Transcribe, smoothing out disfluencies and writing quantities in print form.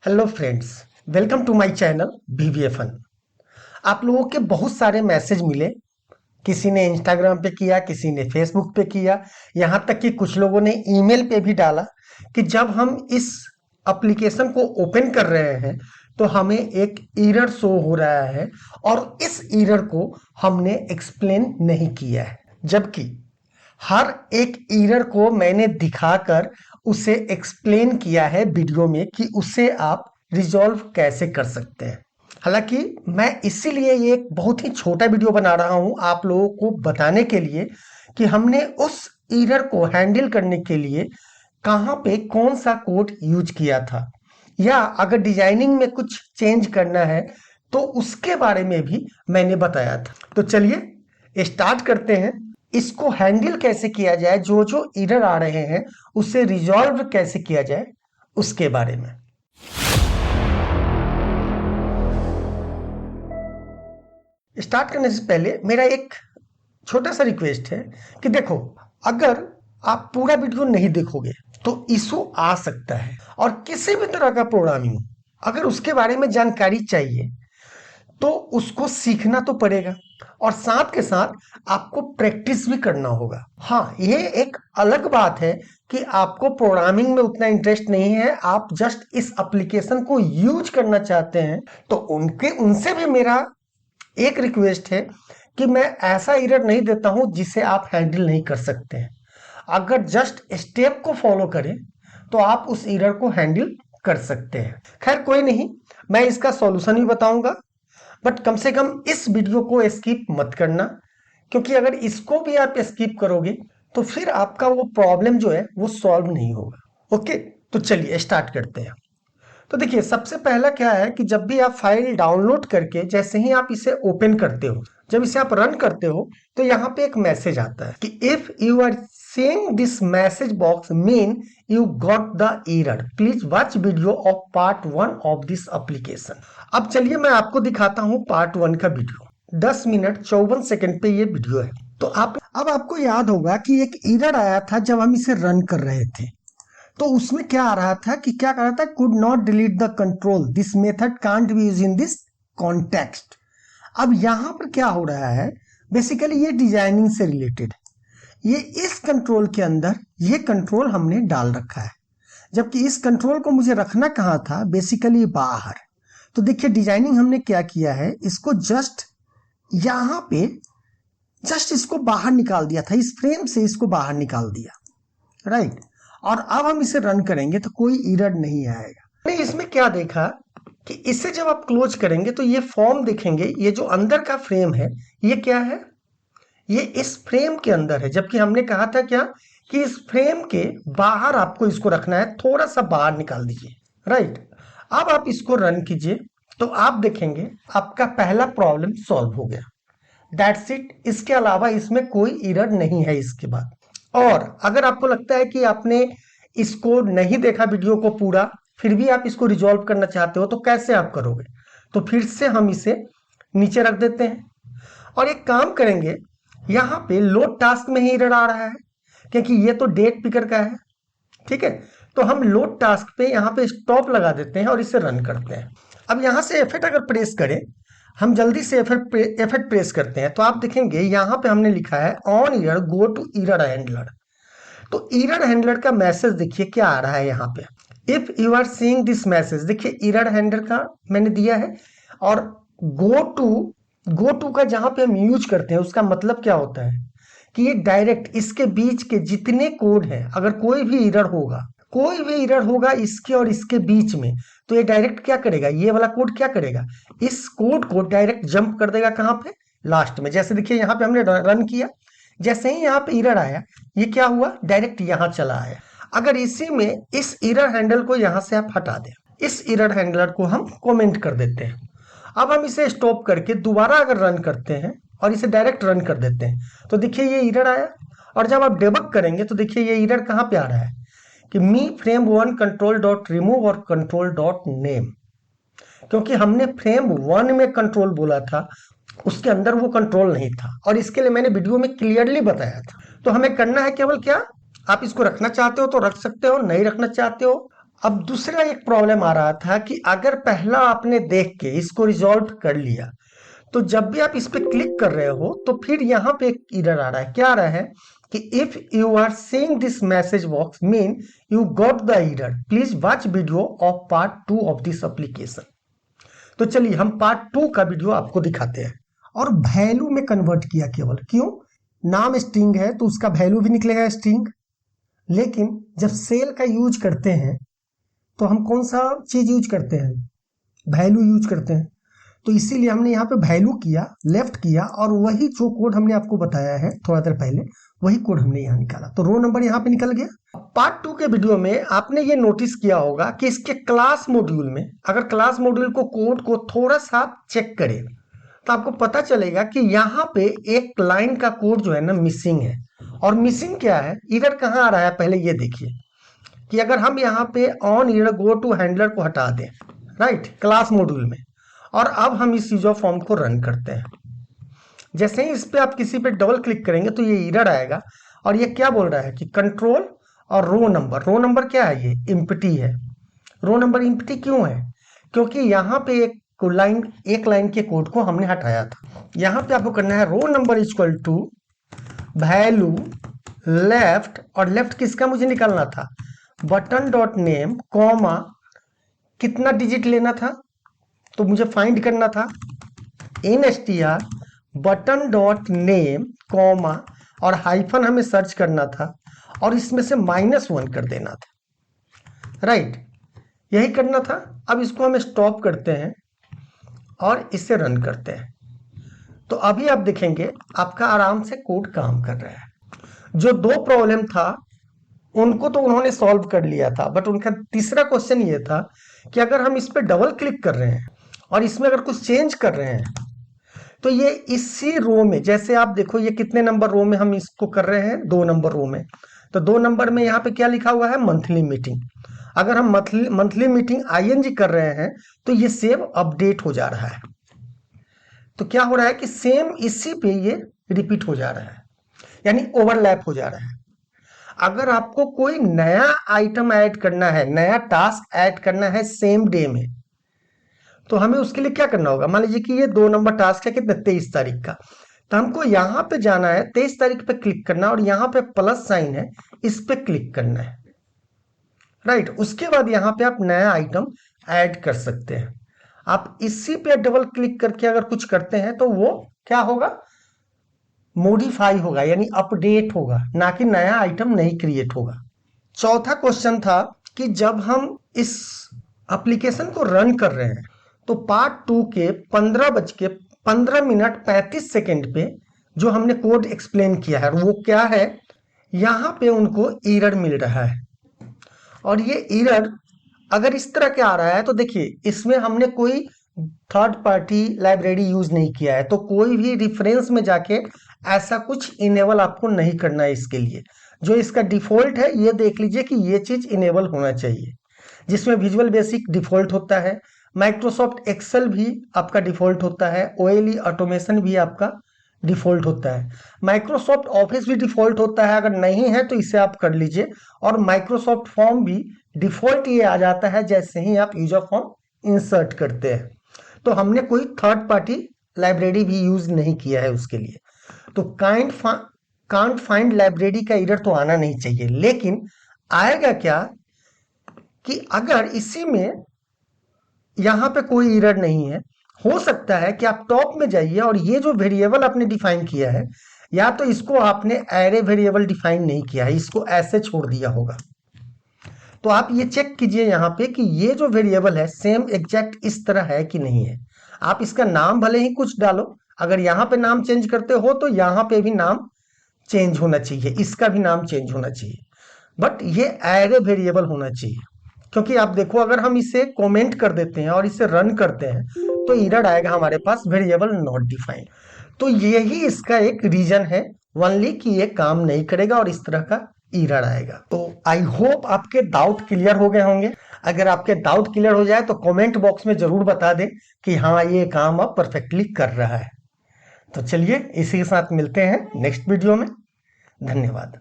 Hello friends, welcome to my channel BBFN। आप लोगों के बहुत सारे मैसेज मिले। किसी ने इंस्टाग्राम पे किया, किसी ने फेसबुक पे किया, यहाँ तक कि कुछ लोगों ने ईमेल पे भी डाला कि जब हम इस एप्लीकेशन को ओपन कर रहे हैं तो हमें एक एरर शो हो रहा है और इस एरर को हमने एक्सप्लेन नहीं किया है। जबकि हर एक एरर को मैंने दिखाकर उसे एक्सप्लेन किया है वीडियो में कि उसे आप रिजॉल्व कैसे कर सकते हैं। हालांकि मैं इसीलिए ये एक बहुत ही छोटा वीडियो बना रहा हूं आप लोगों को बताने के लिए कि हमने उस एरर को हैंडल करने के लिए कहां पे कौन सा कोड यूज किया था, या अगर डिजाइनिंग में कुछ चेंज करना है तो उसके बारे में भी मैंने बताया था। तो चलिए स्टार्ट करते हैं। इसको हैंडल कैसे किया जाए, जो जो एरर आ रहे हैं उसे रिजॉल्व कैसे किया जाए उसके बारे में। स्टार्ट करने से पहले मेरा एक छोटा सा रिक्वेस्ट है कि देखो, अगर आप पूरा वीडियो नहीं देखोगे तो इशू आ सकता है, और किसी भी तरह का प्रोग्रामिंग अगर उसके बारे में जानकारी चाहिए तो उसको सीखना तो पड़ेगा, और साथ के साथ आपको प्रैक्टिस भी करना होगा। हाँ, ये एक अलग बात है कि आपको प्रोग्रामिंग में उतना इंटरेस्ट नहीं है, आप जस्ट इस एप्लीकेशन को यूज करना चाहते हैं, तो उनसे भी मेरा एक रिक्वेस्ट है कि मैं ऐसा एरर नहीं देता हूं जिसे आप हैंडल नहीं कर सकते हैं। अगर जस्ट स्टेप को फॉलो करें तो आप उस एरर को हैंडल कर सकते हैं। खैर कोई नहीं, मैं इसका सॉल्यूशन भी बताऊंगा, बट कम से कम इस वीडियो को स्किप मत करना, क्योंकि अगर इसको भी आप स्किप करोगे तो फिर आपका वो प्रॉब्लम जो है वो सॉल्व नहीं होगा। ओके, तो चलिए स्टार्ट करते हैं। तो देखिए, सबसे पहला क्या है कि जब भी आप फाइल डाउनलोड करके जैसे ही आप इसे ओपन करते हो, जब इसे आप रन करते हो तो यहाँ पे एक मैसेज आता है कि if you are seeing this message box mean you got the error, please watch video of part 1 of this application। अब चलिए मैं आपको दिखाता हूँ पार्ट 1 का वीडियो। 10 मिनट 54 सेकंड पे ये वीडियो है। तो अब आपको याद होगा कि एक एरर आया था जब हम इसे रन कर रहे थे। तो उसमें क्या आ रहा था कि क्या कर रहा था, could not delete the control, this method can't be use in this context. अब यहां पर क्या हो रहा है, बेसिकली ये डिजाइनिंग से रिलेटेड है। ये इस कंट्रोल के अंदर ये कंट्रोल हमने डाल रखा है, जबकि इस कंट्रोल को मुझे रखना कहाँ था, बेसिकली बाहर। तो देखिए डिजाइनिंग हमने क्या किया है, इसको जस्ट यहां पे जस्ट इसको बाहर निकाल दिया था, इस फ्रेम से इसको बाहर निकाल दिया, राइट। और अब हम इसे रन करेंगे तो कोई एरर नहीं आएगा। मैंने इसमें क्या देखा कि इसे जब आप क्लोज करेंगे तो ये फॉर्म देखेंगे, ये जो अंदर का फ्रेम है ये क्या है, ये इस फ्रेम के अंदर है। जबकि हमने कहा था क्या कि इस फ्रेम के बाहर आपको इसको रखना है, थोड़ा सा बाहर निकाल दीजिए, राइट। अब आप इसको रन कीजिए तो आप देखेंगे आपका पहला प्रॉब्लम सॉल्व हो गया। दैट्स इट, इसके अलावा इसमें कोई एरर नहीं है इसके बाद। और अगर आपको लगता है कि आपने इसको नहीं देखा वीडियो को पूरा, फिर भी आप इसको रिजॉल्व करना चाहते हो, तो कैसे आप करोगे, तो फिर से हम इसे नीचे रख देते हैं और एक काम करेंगे, यहाँ पे लोड टास्क में ही एरर आ रहा है क्योंकि ये तो डेट पिकर का है, ठीक है। तो हम लोड टास्क पे यहाँ पे स्टॉप लगा देते हैं और इसे रन करते हैं। अब यहाँ से F8 अगर प्रेस करें, हम जल्दी से F8 प्रेस करते हैं तो आप देखेंगे यहाँ पे हमने लिखा है on error go to error handler. तो एरर हैंडलर का मैसेज देखिए क्या आ रहा है यहाँ पे, if you are seeing this message, देखिए एरर हैंडलर का मैंने दिया है, और गो टू का जहां पे हम यूज करते हैं उसका मतलब क्या होता है कि ये डायरेक्ट इसके बीच के जितने कोड हैं, अगर कोई भी एरर होगा इसके और इसके बीच में, तो ये डायरेक्ट क्या करेगा, ये वाला कोड क्या करेगा, इस कोड को डायरेक्ट जंप कर देगा कहां पे, लास्ट में। जैसे देखिए यहाँ पे हमने रन किया, जैसे ही यहाँ पे एरर आया ये क्या हुआ, डायरेक्ट यहाँ चला आया। अगर इसी में इस एरर हैंडल को यहाँ से आप हटा दें, इस एरर हैंडलर को हम कमेंट कर देते हैं। अब हम इसे स्टॉप करके दोबारा अगर रन करते हैं और इसे डायरेक्ट रन कर देते हैं तो देखिए ये एरर आया, और जब आप डेबग करेंगे तो देखिए ये एरर कहाँ पे आ रहा है कि मी frame one control dot remove और कंट्रोल डॉट नेम, क्योंकि हमने फ्रेम वन में कंट्रोल बोला था, उसके अंदर वो कंट्रोल नहीं था, और इसके लिए मैंने वीडियो में क्लियरली बताया था। तो हमें करना है केवल क्या, आप इसको रखना चाहते हो तो रख सकते हो, नहीं रखना चाहते हो अब दूसरा एक प्रॉब्लम आ रहा था कि अगर पहला आपने देख के इसको रिजॉल्व कर लिया, तो जब भी आप इस पे क्लिक कर रहे हो तो फिर यहाँ पे एक एरर आ रहा है। क्या आ रहा है कि if you are seeing this message box mean you got the error, please watch video of part 2 of this application. तो चलिए हम पार्ट 2 का वीडियो आपको दिखाते हैं। और वैल्यू में कन्वर्ट किया केवल, क्यों? नाम स्ट्रिंग है तो उसका वैल्यू भी निकलेगा स्ट्रिंग, लेकिन जब सेल का यूज करते हैं तो हम कौन सा चीज यूज करते हैं? वैल्यू यूज करते हैं। तो इसीलिए हमने यहाँ पे वैल्यू किया, लेफ्ट किया, और वही जो कोड हमने आपको बताया है थोड़ा देर पहले, वही कोड हमने यहाँ निकाला। तो रो नंबर यहाँ पे निकल गया। पार्ट 2 के वीडियो में आपने ये नोटिस किया होगा कि इसके क्लास मॉड्यूल में, अगर क्लास मॉड्यूल को कोड को थोड़ा सा चेक करें तो आपको पता चलेगा कि यहाँ पे एक लाइन का कोड जो है ना मिसिंग है। और मिसिंग क्या है, एरर कहाँ आ रहा है, पहले ये देखिए कि अगर हम यहाँ पे on error go to handler को हटा दें, राइट, क्लास मॉड्यूल में, और अब हम इस यूजर फॉर्म को रन करते हैं। जैसे ही इस पे आप किसी पे डबल क्लिक करेंगे तो ये एरर आएगा, और ये क्या बोल रहा है कि कंट्रोल और रो नंबर क्या है, ये इम्प्टी है। रो नंबर इम्प्टी क्यों है? क्योंकि यहाँ पे एक लाइन के कोड को हमने हटाया था। यहाँ पे आपको करना है row number equal to value left, और लेफ्ट किसका मुझे निकालना था, बटन डॉट नेम कॉमा, कितना डिजिट लेना था, तो मुझे फाइंड करना था NSTR button dot name comma, और हाइफन हमें सर्च करना था, और इसमें से -1 कर देना था, राइट, यही करना था। अब इसको हम स्टॉप करते हैं और इसे रन करते हैं। तो अभी आप देखेंगे आपका आराम से कोड काम कर रहा है। जो 2 प्रॉब्लम था उनको तो उन्होंने सॉल्व कर लिया था, बट उनका तीसरा क्वेश्चन ये था कि अगर हम इस पे डबल क्लिक कर रहे हैं और इसमें अगर कुछ चेंज कर रहे हैं तो ये इसी रो में, जैसे आप देखो ये कितने नंबर रो में हम इसको कर रहे हैं, 2 नंबर रो में। तो 2 नंबर में यहाँ पे क्या लिखा हुआ है, मंथली मीटिंग। अगर हम मंथली मीटिंग ING कर रहे हैं तो ये सेव अपडेट हो जा रहा है। तो क्या हो रहा है कि सेम इसी पे ये रिपीट हो जा रहा है, यानी ओवरलैप हो जा रहा है। अगर आपको कोई नया आइटम ऐड करना है, नया टास्क ऐड करना है सेम डे में, तो हमें उसके लिए क्या करना होगा। मान लीजिए कि ये 2 नंबर टास्क है, कितने, 23 तारीख का, तो हमको यहाँ पे जाना है, 23 तारीख पे क्लिक करना, और यहाँ पे प्लस साइन है, इस पे क्लिक करना है, राइट। उसके बाद यहाँ पे आप नया आइटम ऐड कर सकते हैं। आप इसी पे डबल क्लिक करके अगर कुछ करते हैं तो वो क्या होगा, मॉडिफाई होगा, यानी अपडेट होगा, ना कि नया आइटम नहीं क्रिएट होगा। चौथा क्वेश्चन था कि जब हम इस एप्लीकेशन को रन कर रहे हैं तो पार्ट 2 के 15:15:35 पे जो हमने कोड एक्सप्लेन किया है वो क्या है, यहाँ पे उनको एरर मिल रहा है। और ये एरर अगर इस तरह के आ रहा है तो देखिए इसमें हमने कोई थर्ड पार्टी लाइब्रेरी यूज नहीं किया है, तो कोई भी रेफरेंस में जाके ऐसा कुछ इनेबल आपको नहीं करना है। इसके लिए जो इसका डिफॉल्ट है ये देख लीजिए कि ये चीज इनेबल होना चाहिए, जिसमें विजुअल बेसिक डिफॉल्ट होता है, माइक्रोसॉफ्ट एक्सेल भी आपका डिफॉल्ट होता है, OLE ऑटोमेशन भी आपका डिफॉल्ट होता है, माइक्रोसॉफ्ट ऑफिस भी डिफॉल्ट होता है। अगर नहीं है तो इसे आप कर लीजिए, और माइक्रोसॉफ्ट फॉर्म भी डिफॉल्ट ये आ जाता है जैसे ही आप यूजर फॉर्म इंसर्ट करते हैं। तो हमने कोई थर्ड पार्टी लाइब्रेरी भी यूज नहीं किया है उसके लिए। तो कांट फाइंड लाइब्रेरी का एरर तो आना नहीं चाहिए, लेकिन आएगा क्या कि अगर इसी में यहां पे कोई एरर नहीं है, हो सकता है कि आप टॉप में जाइए और ये जो वेरिएबल आपने डिफाइन किया है, या तो इसको आपने एरे वेरिएबल डिफाइन नहीं किया है, इसको ऐसे छोड़ दिया होगा। तो आप ये चेक कीजिए यहाँ पे कि ये जो वेरिएबल है सेम एग्जैक्ट इस तरह है कि नहीं है। आप इसका नाम भले ही कुछ डालो, अगर यहाँ पे नाम चेंज करते हो तो यहाँ पे भी नाम चेंज होना चाहिए, इसका भी नाम चेंज होना चाहिए, बट ये एरे वेरिएबल होना चाहिए। क्योंकि आप देखो अगर हम इसे कमेंट कर देते हैं और इसे रन करते हैं तो एरर आएगा हमारे पास वेरिएबल नॉट डिफाइंड। तो यही इसका एक रीजन है ओनली कि ये काम नहीं करेगा और इस तरह का एरर आएगा। तो आई होप आपके डाउट क्लियर हो गए होंगे। अगर आपके डाउट क्लियर हो जाए तो कमेंट बॉक्स में जरूर बता दें कि हाँ ये काम अब परफेक्टली कर रहा है। तो चलिए इसी के साथ मिलते हैं नेक्स्ट वीडियो में। धन्यवाद।